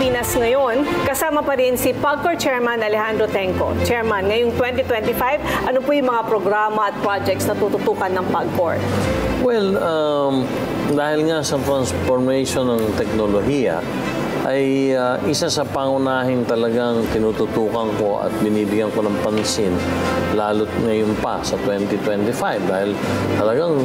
Pilipinas ngayon. Kasama pa rin si PAGCOR Chairman Alejandro Tenco. Chairman, ngayong 2025, ano po yung mga programa at projects na tututukan ng PAGCOR? Well, dahil nga sa transformation ng teknolohiya, ay isa sa pangunahing talagang tinututukan ko at binibigyan ko ng pansin, lalo't ngayon pa sa 2025, dahil talagang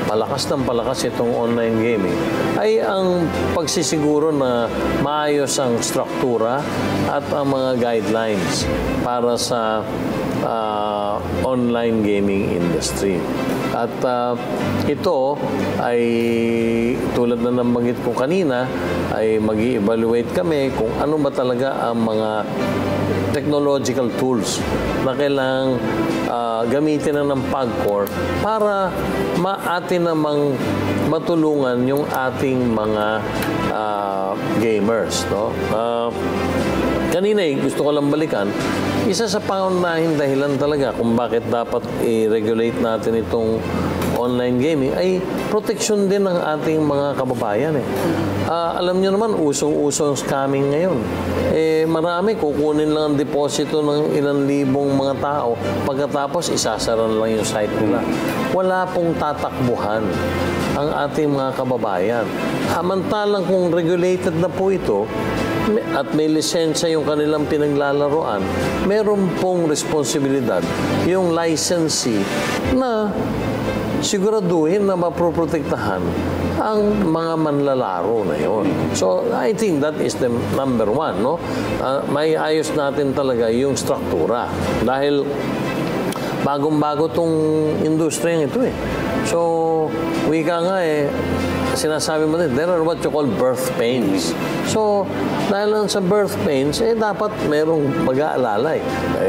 palakas ng palakas itong online gaming, ay ang pagsisiguro na maayos ang struktura at ang mga guidelines para sa online gaming industry. At ito ay tulad na nabanggit ko kanina, ay mag-i-evaluate kami kung ano ba talaga ang mga technological tools na kailangang gamitin na ng PAGCOR para atin namang matulungan yung ating mga gamers. No? Kanina gusto ko lang balikan, isa sa pangunahing dahilan talaga kung bakit dapat i-regulate natin itong online gaming ay protection din ng ating mga kababayan. Alam niyo naman, usong-usong scamming ngayon. Marami, kukunin lang ang deposito ng ilang libong mga tao, pagkatapos isasara lang yung site nila. Wala pong tatakbuhan ang ating mga kababayan. Samantalang kung regulated na po ito, at may lisensya yung kanilang pinaglalaroan, meron pong responsibilidad yung licensee na siguraduhin na maproprotektahan ang mga manlalaro na yon. So, I think that is the number one. No? May ayos natin talaga yung struktura. Dahil bagong-bago tong industriya ito . So, wika nga sinasabi mo din, there are what you call birth pains. So, dahil lang sa birth pains, dapat merong mag-aalala .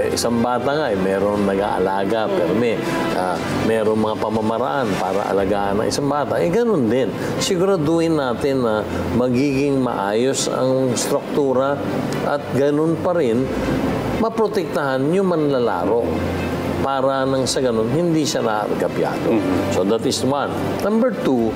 Isang bata nga, merong nag-aalaga, pero merong mga pamamaraan para alagaan ng isang bata. Ganun din. Siguraduhin natin na magiging maayos ang struktura at ganun pa rin, maprotektahan yung manlalaro para nang sa ganun, hindi siya naagapyado. So, that is one. Number two,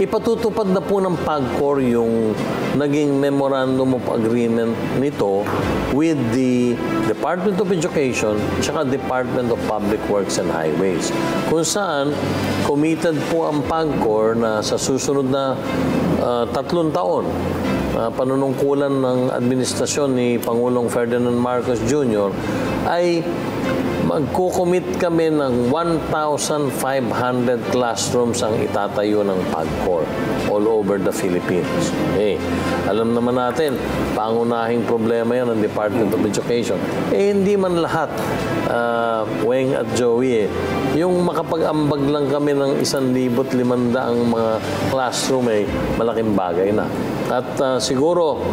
ipatutupad na po ng PAGCOR yung naging Memorandum of Agreement nito with the Department of Education at Department of Public Works and Highways, kung saan committed po ang PAGCOR na sa susunod na 3 taon, panunungkulan ng administrasyon ni Pangulong Ferdinand Marcos Jr. ay magkukomit kami ng 1,500 classrooms ang itatayo ng PAGCOR all over the Philippines. Alam naman natin, pangunahing problema yan ng Department of Education. Hindi man lahat, Weng at Joey, yung makapag-ambag lang kami ng 1,500 ang mga classroom malaking bagay na. At siguro,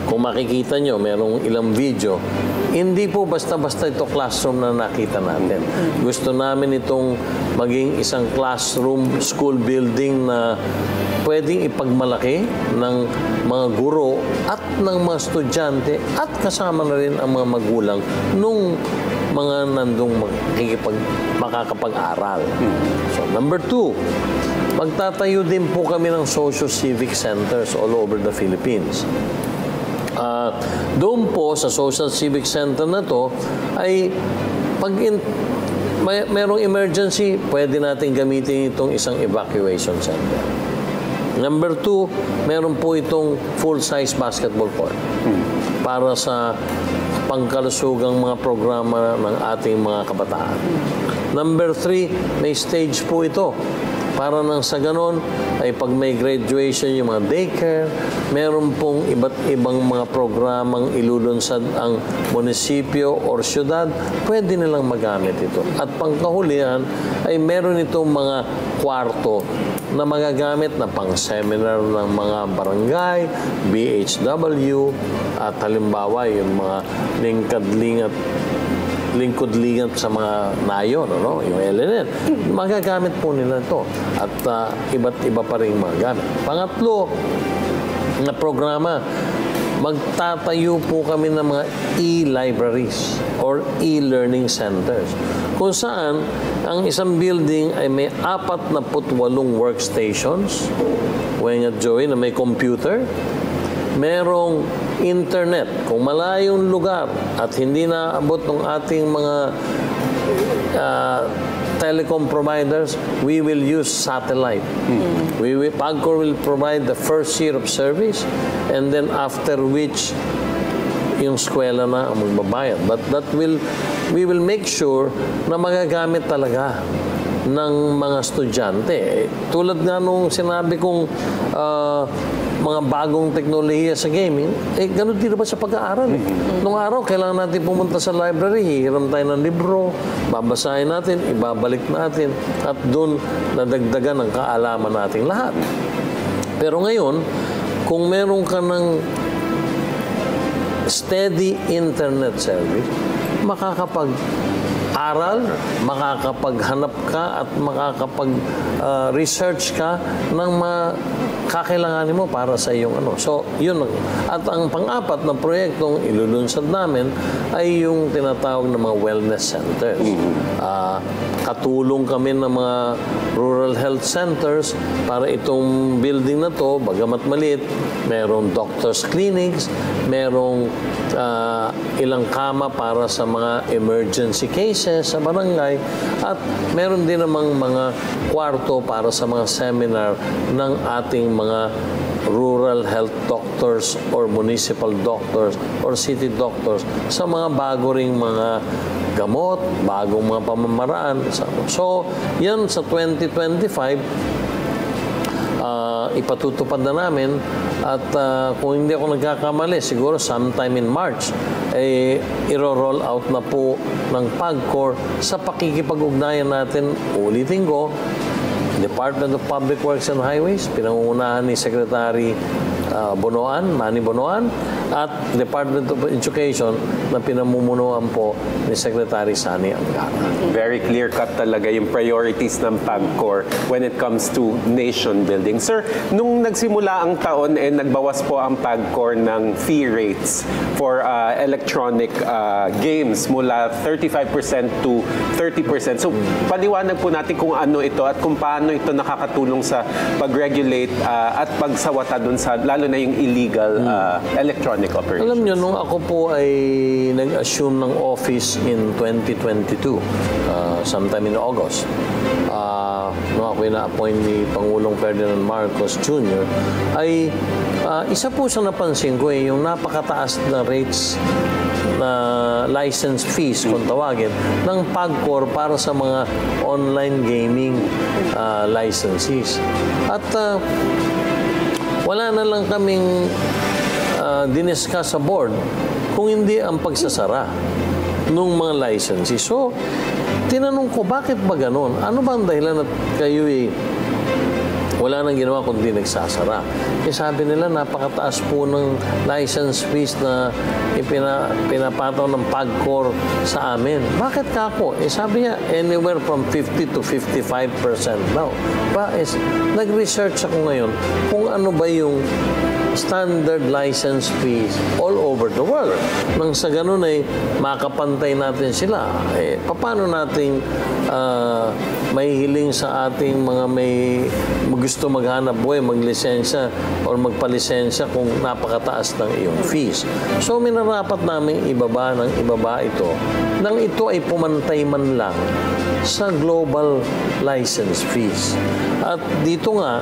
kung makikita nyo, merong ilang video, hindi po basta-basta ito classroom na nakita natin. Gusto namin itong maging isang classroom, school building na pwedeng ipagmalaki ng mga guro at ng mga estudyante at kasama na rin ang mga magulang nung mga nandong makakapag-aral. So, number two, magtatayo din po kami ng socio-civic centers all over the Philippines. Doon po sa Social Civic Center na to ay pag mayroong emergency, pwede natin gamitin itong isang evacuation center. Number two, meron po itong full-size basketball court para sa pangkalusugang mga programa ng ating mga kabataan. Number three, may stage po ito. Para nang sa ganon, ay pag may graduation yung mga daycare, meron pong iba't ibang mga programang ilulunsad ang munisipyo or syudad, pwede nilang magamit ito. At pangkahulihan ay meron itong mga kwarto na magagamit na pang-seminar ng mga barangay, BHW, at halimbawa yung mga lingkod-lingap sa mga nayon, yung LNN. Magagamit po nila ito. At iba't iba pa rin mga gamit. Pangatlo na programa, magtatayo po kami ng mga e-libraries or e-learning centers kung saan ang isang building ay may 48 workstations, Weng at Joey, na may computer, merong internet. Kung malayong lugar at hindi naabot ng ating mga telecom providers, we will use satellite. Pagcor will provide the first year of service, and then after which yung eskwela na ang magbabayad. But we will make sure na magagamit talaga ng mga estudyante. Tulad nga nung sinabi kong mga bagong teknolohiya sa gaming, ganun din ba sa pag-aaral? Nung araw, kailangan natin pumunta sa library, hihiram tayo ng libro, babasahin natin, ibabalik natin, at doon nadagdagan ang kaalaman nating lahat. Pero ngayon, kung meron ka ng steady internet service, makakapag-aral, makakapaghanap ka at makakapag-research ka ng kakailanganin mo para sa iyong ano. So, yun. At ang pang-apat na proyektong ilulunsad namin ay yung tinatawag na mga wellness centers. Katulong kami ng mga rural health centers para itong building na to, bagamat maliit, merong doctors clinics, merong ilang kama para sa mga emergency cases sa barangay, at meron din namang mga kwarto para sa mga seminar ng ating mga rural health doctors or municipal doctors or city doctors sa mga bago ring mga gamot, bagong mga pamamaraan. So, yan sa 2025, ipatutupad na namin, at kung hindi ako nagkakamali, siguro sometime in March, iro-roll out na po ng Pagcor sa pakikipag-ugnayan natin, ulitin ko, Department of Public Works and Highways, pinangungunahan ni Secretary Manny Bonoan, at Department of Education na pinamumunuan po ni Secretary Sani Angara. Very clear-cut talaga yung priorities ng Pagcor when it comes to nation building. Sir, nung nagsimula ang taon, nagbawas po ang Pagcor ng fee rates for electronic games mula 35% to 30%. So, paliwanag po natin kung ano ito at kung paano ito nakakatulong sa pag-regulate at pagsawata dun sa, lalo na yung illegal electronic operations. Alam nyo, nung ako po ay nag-assume ng office in 2022, sometime in August, nung ako na-appoint ni Pangulong Ferdinand Marcos Jr., ay isa po sa napansin ko yung napakataas na rates na license fees, kung tawagin, ng Pagcor para sa mga online gaming licensees. At wala na lang kaming diniscuss sa board kung hindi ang pagsasara ng mga licensees. So, tinanong ko, bakit ba ganon? Ano ba ang dahilan at kayo wala nang ginawa kundi nagsasara? Sabi nila, napakataas po ng license fees na pinapataw ng Pagcor sa amin. Bakit ka ako? Sabi niya, anywhere from 50 to 55% daw. Nag-research ako ngayon kung ano ba yung standard license fees all over the world. Nang sa ganun ay makapantay natin sila. Paano nating may hiling sa ating mga may gusto maghanap buhay, maglisensya o magpalisensya kung napakataas ng iyong fees. So, minarapat namin ibaba ito nang ito ay pumantay man lang sa global license fees. At dito nga,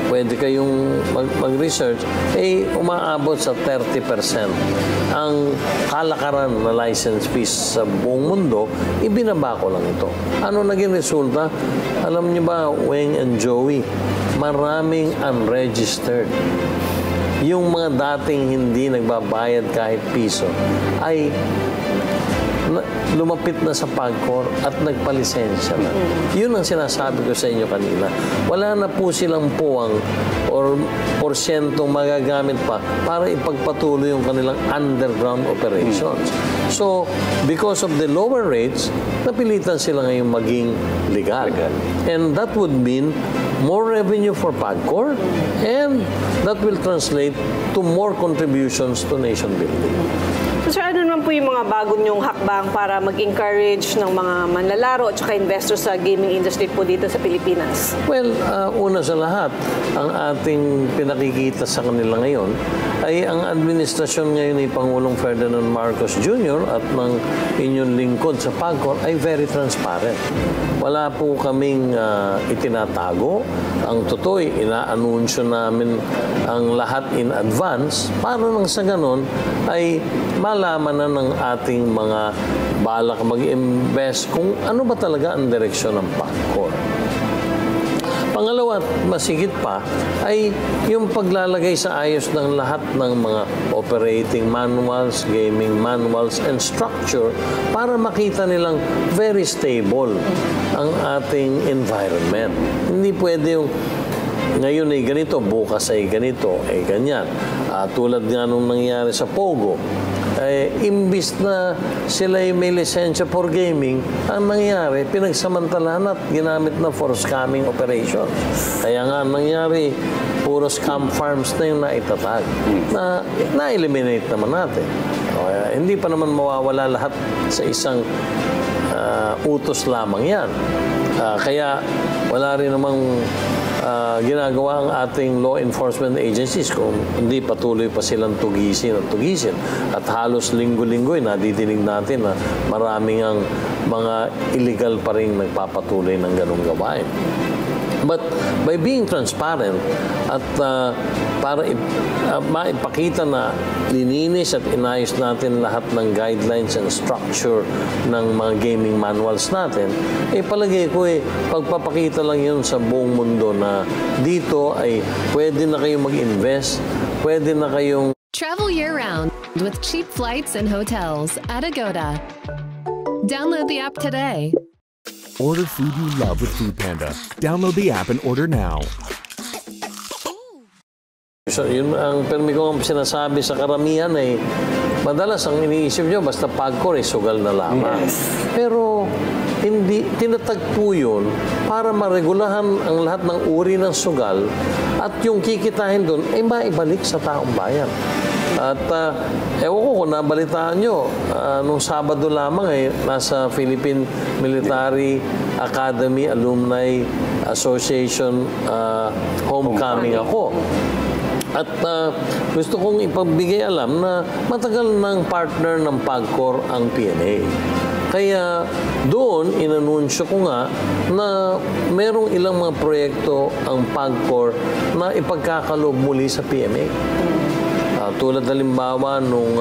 pwede kayong mag-research, umaabot sa 30%. Ang kalakaran na license fees sa buong mundo, ibinaba ko lang ito. Ano naging resulta? Alam niyo ba, Weng and Joey, maraming unregistered. Yung mga dating hindi nagbabayad kahit piso, ay lumapit na sa PAGCOR at nagpalisensya na. Yun ang sinasabi ko sa inyo kanina. Wala na po silang puwang or porsyentong magagamit pa para ipagpatuloy yung kanilang underground operations. So, because of the lower rates, napilitan sila ngayong maging legal. And that would mean more revenue for PAGCOR and that will translate to more contributions to nation building. So, sir, ano naman po yung mga bago niyong hakbang para mag-encourage ng mga manlalaro at saka investors sa gaming industry po dito sa Pilipinas? Well, una sa lahat, ang ating pinakikita sa kanila ngayon ay ang administrasyon ngayon ni Pangulong Ferdinand Marcos Jr. at ng inyong lingkod sa PAGCOR ay very transparent. Wala po kaming itinatago. Ang totoo, inaanunsyo namin ang lahat in advance para nang sa ganon ay malaman na ng ating mga balak mag-invest kung ano ba talaga ang direksyon ng PAGCOR. Pangalawa, masigit pa, ay yung paglalagay sa ayos ng lahat ng mga operating manuals, gaming manuals, and structure para makita nilang very stable ang ating environment. Hindi pwede yung ngayon ay ganito, bukas ay ganito, ay ganyan. Tulad nga nung nangyari sa Pogo, imbis na sila ay may lisensya for gaming, ang nangyari, pinagsamantalahan at ginamit na for scamming operations. Kaya nga nangyari, puro scam farms na yung naitatag. Na-eliminate naman natin. Hindi pa naman mawawala lahat sa isang utos lamang yan. Kaya wala rin namang ginagawa ang ating law enforcement agencies kung hindi patuloy pa silang tugisin at tugisin. At halos linggo-linggo'y nadidinig natin na maraming ang mga illegal pa rin nagpapatuloy ng ganong gawain. But by being transparent at para maipakita na lininis at inayos natin lahat ng guidelines and structure ng mga gaming manuals natin, palagay ko pagpapakita lang yun sa buong mundo na dito ay pwede na kayong mag-invest, pwede na kayong Travel year-round with cheap flights and hotels at Agoda. Download the app today. Order food you love with Foodpanda. Download the app and order now. So, yun ang permi ko ang sinasabi sa karamihan ay madalas ang iniisip nyo basta PAGCOR sugal na lamang. Yes. Pero hindi tinatagpo yun para maregulahan ang lahat ng uri ng sugal at yung kikitahin doon ay maibalik sa taong bayan. At ewan ko kung nabalitaan nyo, nung Sabado lamang nasa Philippine Military Academy Alumni Association homecoming ako. At gusto kong ipagbigay alam na matagal ng partner ng PAGCOR ang PNA. Kaya doon, inanunsyo ko nga na merong ilang mga proyekto ang PAGCOR na ipagkakalob muli sa PMA. Tulad halimbawa nung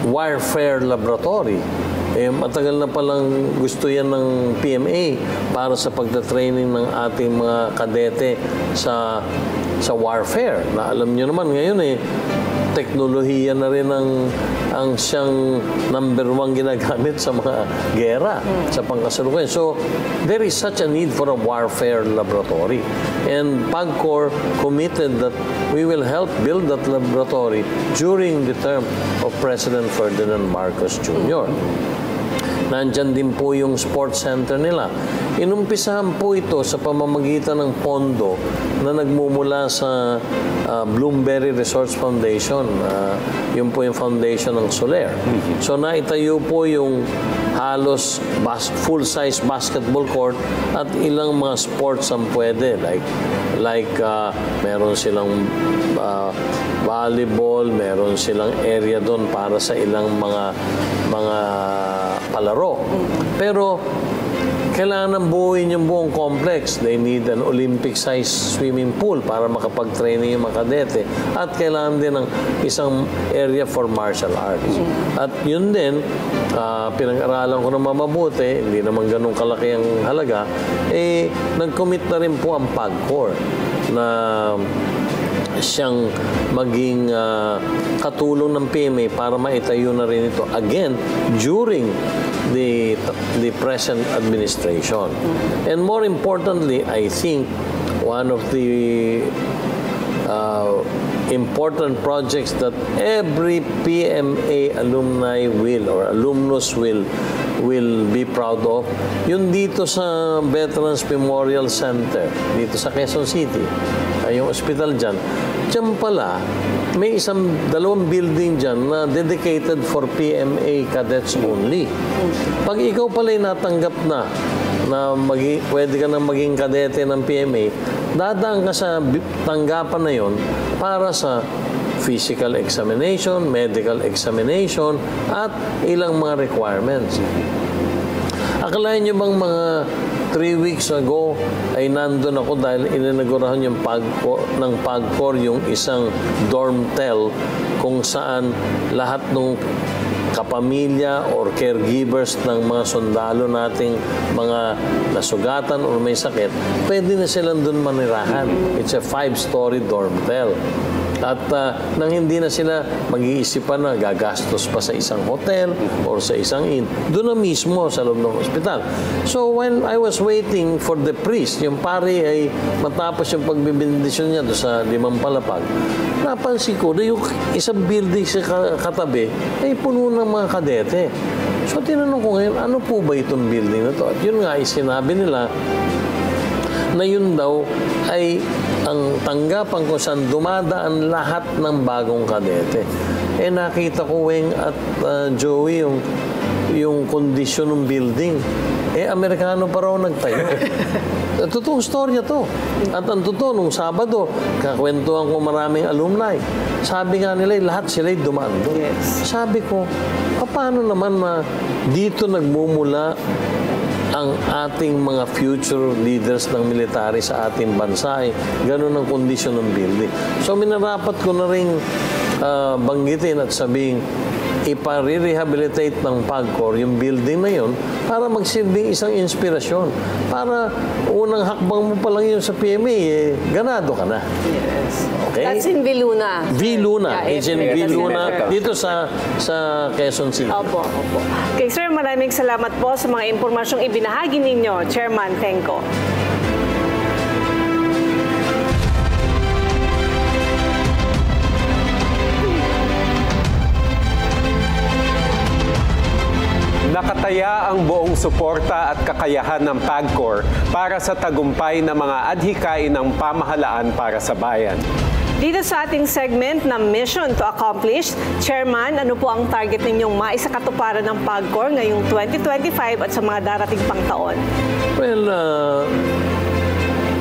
warfare laboratory. Matagal na palang gusto yan ng PMA para sa pagtatraining ng ating mga kadete sa warfare. Na alam nyo naman ngayon teknolohiya na rin ang siyang #1 ginagamit sa mga gera, sa pangkasalukuyan. So, there is such a need for a warfare laboratory. And PAGCOR committed that we will help build that laboratory during the term of President Ferdinand Marcos Jr. Nandyan din po yung sports center nila. Inumpisahan po ito sa pamamagitan ng pondo na nagmumula sa Bloomberry Resorts Foundation. Yun po yung foundation ng Soler. So naitayo po yung halos full-size basketball court at ilang mga sports ang pwede. Like meron silang volleyball, meron silang area doon para sa ilang mga palaro. Pero kailangan buuin yung buong complex. They need an Olympic-sized swimming pool para makapag-training yung mga kadete. At kailangan din ng isang area for martial arts. At yun din, pinag-aralan ko naman mabuti, hindi naman ganun kalaki ang halaga, nag-commit na rin po ang PAGCOR na siyang maging katulong ng PMA para maitayo na rin ito again during the present administration. And more importantly, I think one of the important projects that every PMA alumni or alumnus will be proud of, yun dito sa Veterans Memorial Center, dito sa Quezon City, yung hospital dyan. Diyan pala, may dalawang building dyan na dedicated for PMA cadets only. Pag ikaw pala'y natanggap na pwede ka nang maging kadete ng PMA, dadaan ka sa tanggapan na yon para sa physical examination, medical examination, at ilang mga requirements. Akalain nyo bang mga 3 weeks ago ay nandun ako dahil ininaugurahan yung PAGCOR yung isang dormtel kung saan lahat ng kapamilya or caregivers ng mga sundalo nating mga nasugatan o may sakit, pwede na silang doon manirahan. It's a 5-story dormtel. At nang hindi na sila mag-iisipan na gagastos pa sa isang hotel or sa isang inn, doon na mismo sa loob ng ospital. So when I was waiting for the priest, yung pari ay matapos yung pagbibindisyon niya doon sa Limang Palapag, napansin ko na yung isang building sa katabi ay puno ng mga kadete. So tinanong ko ngayon, ano po ba itong building na to? At yun nga, sinabi nila na yun daw ay ang tanggapan ko saan dumadaan lahat ng bagong kadete. Nakita ko, Weng at Joey, yung kondisyon ng building. Amerikano pa raw nagtayo. Totoong storya to. At ang totoo, nung Sabado, kakwentuhan ko maraming alumni. Sabi nga nila, lahat sila'y dumaan doon. Yes. Sabi ko, paano naman na dito nagmumula ang ating mga future leaders ng military sa ating bansa, ganun ang kondisyon ng building. So minarapat ko na rin banggitin at sabing ipa-rehabilitate ng PAGCOR yung building na yun para magsilbing isang inspirasyon. Para unang hakbang mo pa lang yun sa PMA, ganado ka na. Yes. Okay? That's in Viluna. Viluna. Yeah, It's in Viluna. Dito sa Quezon City. Opo. Okay, sir, maraming salamat po sa mga impormasyong ibinahagi ninyo, Chairman Tenco. Nakataya ang buong suporta at kakayahan ng PAGCOR para sa tagumpay ng mga adhikain ng pamahalaan para sa bayan. Dito sa ating segment na Mission to Accomplish, Chairman, ano po ang target ninyong maisakatuparan ng PAGCOR ngayong 2025 at sa mga darating pang taon? Well,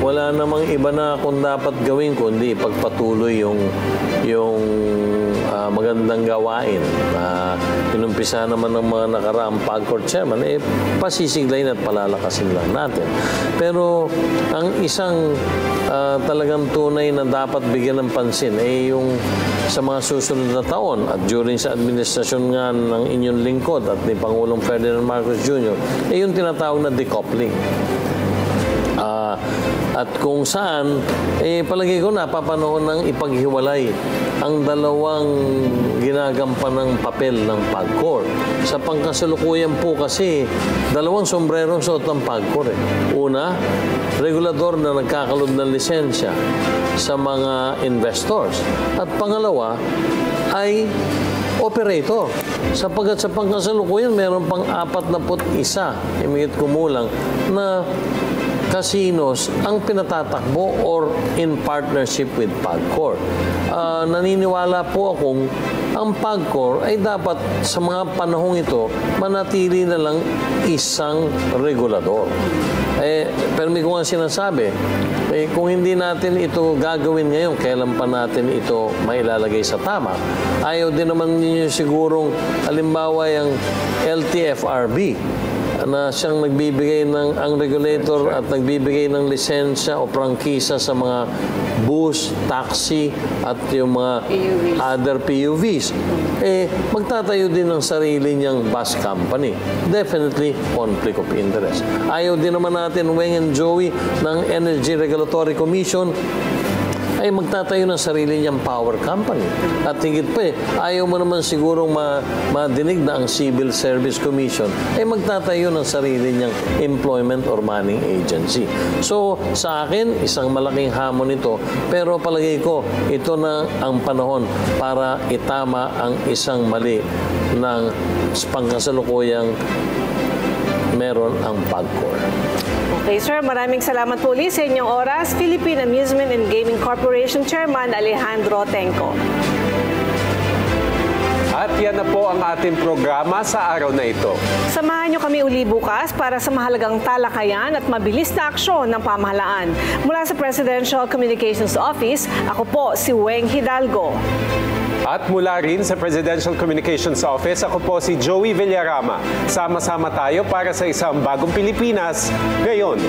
wala namang iba na kung dapat gawin kundi pagpatuloy yung magandang gawain. Pinumpisa naman ng mga nakaraang PAGCOR chairman, pasisiglayin at palalakasin lang natin. Pero ang isang talagang tunay na dapat bigyan ng pansin yung sa mga susunod na taon at during sa administrasyon nga ng inyong lingkod at ni Pangulong Ferdinand Marcos Jr., yung tinatawag na decoupling. At kung saan, palagi ko napapanoon ng ipaghiwalay ang dalawang ginagampan ng papel ng PAGCOR. Sa pangkasalukuyan po kasi, dalawang sombrerong suot ng PAGCOR. Una, regulador na nagkakalob ng lisensya sa mga investors. At pangalawa, ay operator. Sapagkat sa pangkasalukuyan, meron pang 41, imigit kumulang, na casinos ang pinatatakbo or in partnership with PAGCOR. Naniniwala po akong ang PAGCOR ay dapat sa mga panahong ito manatili na lang isang regulador. Pero may ko nga sinasabi, kung hindi natin ito gagawin ngayon, kailan pa natin ito mailalagay sa tama? Ayaw din naman ninyo sigurong, halimbawa yung LTFRB, na siyang nagbibigay ang regulator at nagbibigay ng lisensya o prangkisa sa mga bus, taxi at yung mga other PUVs. Magtatayo din ng sarili niyang bus company. Definitely conflict of interest. Ayaw din naman natin, Weng and Joey, ng Energy Regulatory Commission ay magtatayo ng sarili niyang power company. At higit pa ayaw mo naman sigurong madinig na ang Civil Service Commission ay magtatayo ng sarili niyang employment or manning agency. So, sa akin, isang malaking hamon ito. Pero palagay ko, ito na ang panahon para itama ang isang mali ng pangkasalukuyang meron ang PAGCOR. Okay, sir. Maraming salamat po ulit sa inyong oras. Philippine Amusement and Gaming Corporation Chairman Alejandro Tenco. At yan na po ang ating programa sa araw na ito. Samahan niyo kami uli bukas para sa mahalagang talakayan at mabilis na aksyon ng pamahalaan. Mula sa Presidential Communications Office, ako po si Weng Hidalgo. At mula rin sa Presidential Communications Office, ako po si Joey Villarama. Sama-sama tayo para sa isang bagong Pilipinas ngayon.